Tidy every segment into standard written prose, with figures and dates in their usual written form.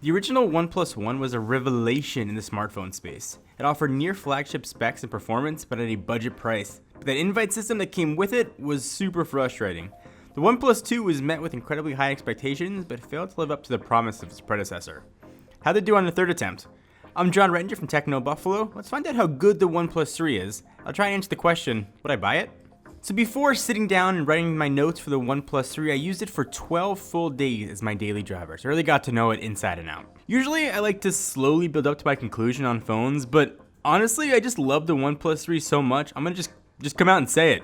The original OnePlus One was a revelation in the smartphone space. It offered near flagship specs and performance, but at a budget price. But that invite system that came with it was super frustrating. The OnePlus 2 was met with incredibly high expectations, but failed to live up to the promise of its predecessor. How'd it do on the third attempt? I'm John Rettinger from Techno Buffalo. Let's find out how good the OnePlus 3 is. I'll try and answer the question, would I buy it? So before sitting down and writing my notes for the OnePlus 3, I used it for 12 full days as my daily driver, so I really got to know it inside and out. Usually I like to slowly build up to my conclusion on phones, but honestly I just love the OnePlus 3 so much, I'm gonna just come out and say it.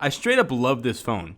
I straight up love this phone.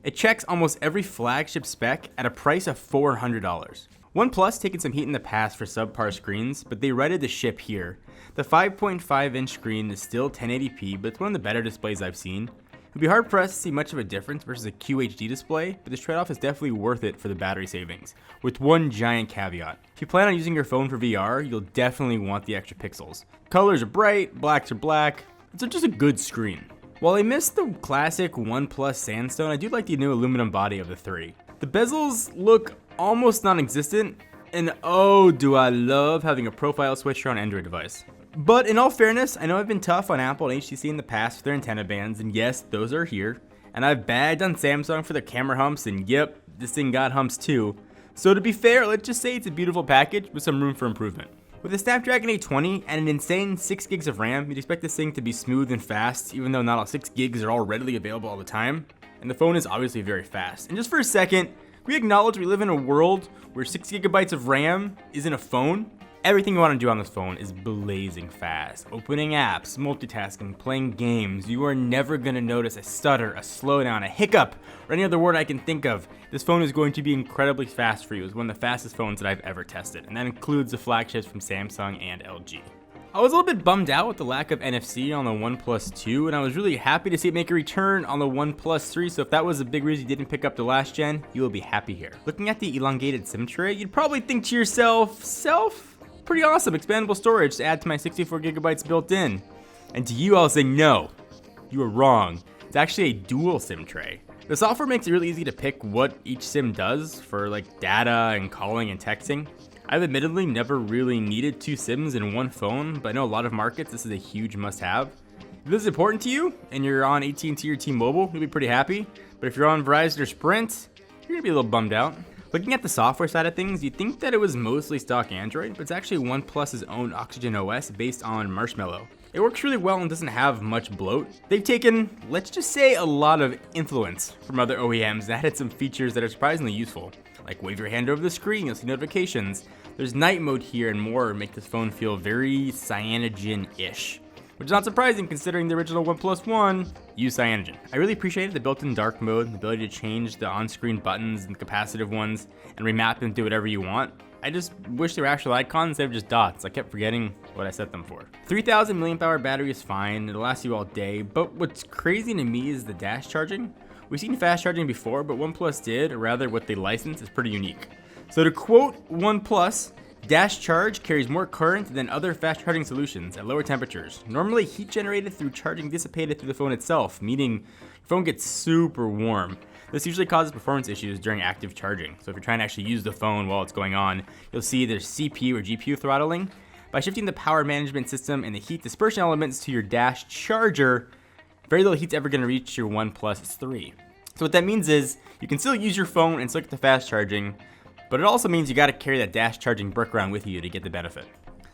It checks almost every flagship spec at a price of $400. OnePlus taken some heat in the past for subpar screens, but they righted the ship here. The 5.5-inch screen is still 1080p, but it's one of the better displays I've seen. It'd be hard pressed to see much of a difference versus a QHD display, but this trade-off is definitely worth it for the battery savings, with one giant caveat. If you plan on using your phone for VR, you'll definitely want the extra pixels. Colors are bright, blacks are black, it's just a good screen. While I miss the classic OnePlus Sandstone, I do like the new aluminum body of the 3. The bezels look almost non-existent, and oh do I love having a profile switcher on Android device. But in all fairness, I know I've been tough on Apple and HTC in the past for their antenna bands, and yes, those are here. And I've bagged on Samsung for their camera humps, and yep, this thing got humps too. So to be fair, let's just say it's a beautiful package with some room for improvement. With a Snapdragon 820 and an insane 6 gigs of RAM, you'd expect this thing to be smooth and fast, even though not all 6 gigs are all readily available all the time. And the phone is obviously very fast. And just for a second, we acknowledge we live in a world where 6 gigabytes of RAM isn't a phone. Everything you want to do on this phone is blazing fast. Opening apps, multitasking, playing games. You are never going to notice a stutter, a slowdown, a hiccup, or any other word I can think of. This phone is going to be incredibly fast for you. It's one of the fastest phones that I've ever tested, and that includes the flagships from Samsung and LG. I was a little bit bummed out with the lack of NFC on the OnePlus 2, and I was really happy to see it make a return on the OnePlus 3, so if that was a big reason you didn't pick up the last gen, you will be happy here. Looking at the elongated SIM tray, you'd probably think to yourself, pretty awesome expandable storage to add to my 64 gigabytes built in. And to you, I'll say no, you are wrong. It's actually a dual SIM tray. The software makes it really easy to pick what each SIM does for like data and calling and texting. I've admittedly never really needed 2 SIMs in one phone, but I know a lot of markets this is a huge must-have. If this is important to you and you're on AT&T or T-Mobile, you'll be pretty happy. But if you're on Verizon or Sprint, you're gonna be a little bummed out. Looking at the software side of things, you'd think that it was mostly stock Android, but it's actually OnePlus's own Oxygen OS based on Marshmallow. It works really well and doesn't have much bloat. They've taken, let's just say, a lot of influence from other OEMs and added some features that are surprisingly useful. Like wave your hand over the screen, you'll see notifications. There's night mode here and more make this phone feel very cyanogen-ish. Which is not surprising considering the original OnePlus One used cyanogen. I really appreciated the built-in dark mode, the ability to change the on-screen buttons and capacitive ones and remap them to whatever you want. I just wish they were actual icons instead of just dots. I kept forgetting what I set them for. 3000 mAh battery is fine, it'll last you all day, but what's crazy to me is the dash charging. We've seen fast charging before, but OnePlus did, or rather what they licensed is pretty unique. So to quote OnePlus, dash charge carries more current than other fast charging solutions at lower temperatures. Normally heat generated through charging dissipated through the phone itself, meaning your phone gets super warm. This usually causes performance issues during active charging. So if you're trying to actually use the phone while it's going on, you'll see there's CPU or GPU throttling. By shifting the power management system and the heat dispersion elements to your dash charger, very little heat's ever going to reach your OnePlus 3. So what that means is you can still use your phone and still get the fast charging, but it also means you got to carry that dash charging brick around with you to get the benefit.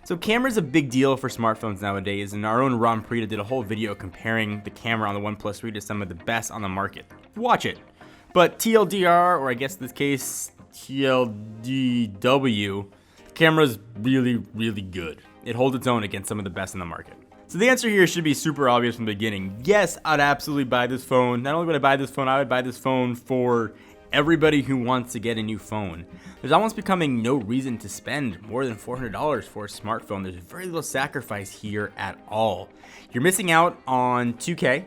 So camera's a big deal for smartphones nowadays, and our own Ron Prita did a whole video comparing the camera on the OnePlus 3 to some of the best on the market. Watch it. But TLDR, or I guess in this case TLDW, the camera's really, really good. It holds its own against some of the best in the market. So the answer here should be super obvious from the beginning. Yes, I'd absolutely buy this phone. Not only would I buy this phone, I would buy this phone for everybody who wants to get a new phone. There's almost becoming no reason to spend more than $400 for a smartphone. There's very little sacrifice here at all. You're missing out on 2K,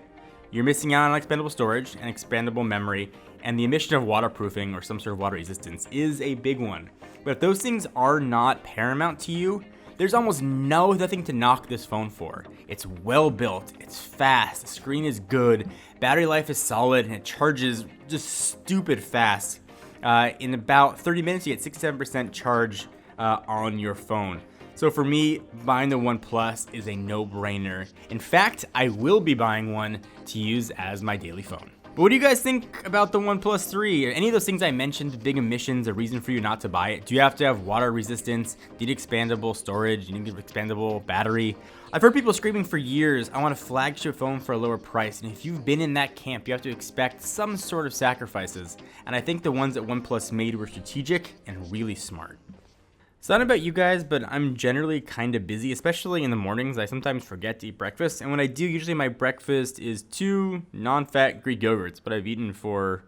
you're missing out on expandable storage and expandable memory, and the omission of waterproofing or some sort of water resistance is a big one. But if those things are not paramount to you, there's almost nothing to knock this phone for. It's well built, it's fast, the screen is good, battery life is solid, and it charges just stupid fast. In about 30 minutes, you get 67% charge on your phone. So for me, buying the One Plus is a no-brainer. In fact, I will be buying one to use as my daily phone. But what do you guys think about the OnePlus 3? Are any of those things I mentioned, big emissions, a reason for you not to buy it? Do you have to have water resistance? Do you need expandable storage? Do you need an expandable battery? I've heard people screaming for years, I want a flagship phone for a lower price. And if you've been in that camp, you have to expect some sort of sacrifices. And I think the ones that OnePlus made were strategic and really smart. It's not about you guys, but I'm generally kind of busy, especially in the mornings. I sometimes forget to eat breakfast, and when I do, usually my breakfast is 2 non-fat Greek yogurts, but I've eaten for,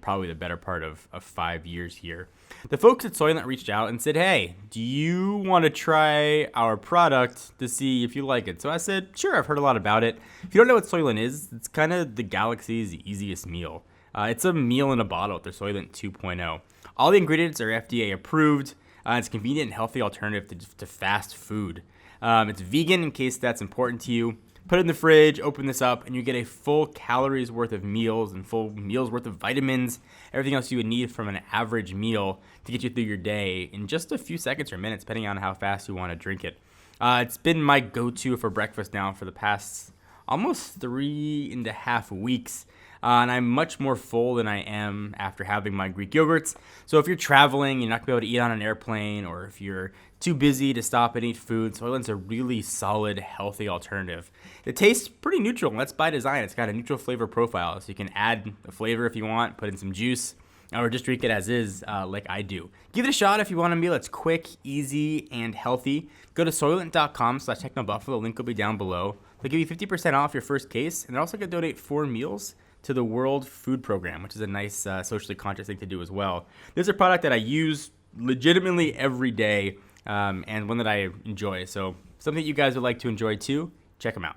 probably the better part of 5 years here. The folks at Soylent reached out and said, hey, do you want to try our product to see if you like it? So I said, sure, I've heard a lot about it. If you don't know what Soylent is, it's kind of the galaxy's easiest meal. It's a meal in a bottle with their Soylent 2.0. All the ingredients are FDA approved. It's a convenient and healthy alternative to fast food. It's vegan in case that's important to you. Put it in the fridge, open this up, and you get a full calories worth of meals and full meals worth of vitamins, everything else you would need from an average meal to get you through your day in just a few seconds or minutes, depending on how fast you want to drink it. It's been my go-to for breakfast now for the past almost 3.5 weeks. And I'm much more full than I am after having my Greek yogurts. So if you're traveling, you're not going to be able to eat on an airplane, or if you're too busy to stop and eat food, Soylent's a really solid, healthy alternative. It tastes pretty neutral, and that's by design. It's got a neutral flavor profile, so you can add a flavor if you want, put in some juice, or just drink it as is, like I do. Give it a shot if you want a meal that's quick, easy, and healthy. Go to Soylent.com/TechnoBuffalo. Link will be down below. They'll give you 50% off your first case, and they're also going to donate 4 meals to the World Food Program, which is a nice socially conscious thing to do as well. This is a product that I use legitimately every day, and one that I enjoy. So something you guys would like to enjoy too, check them out.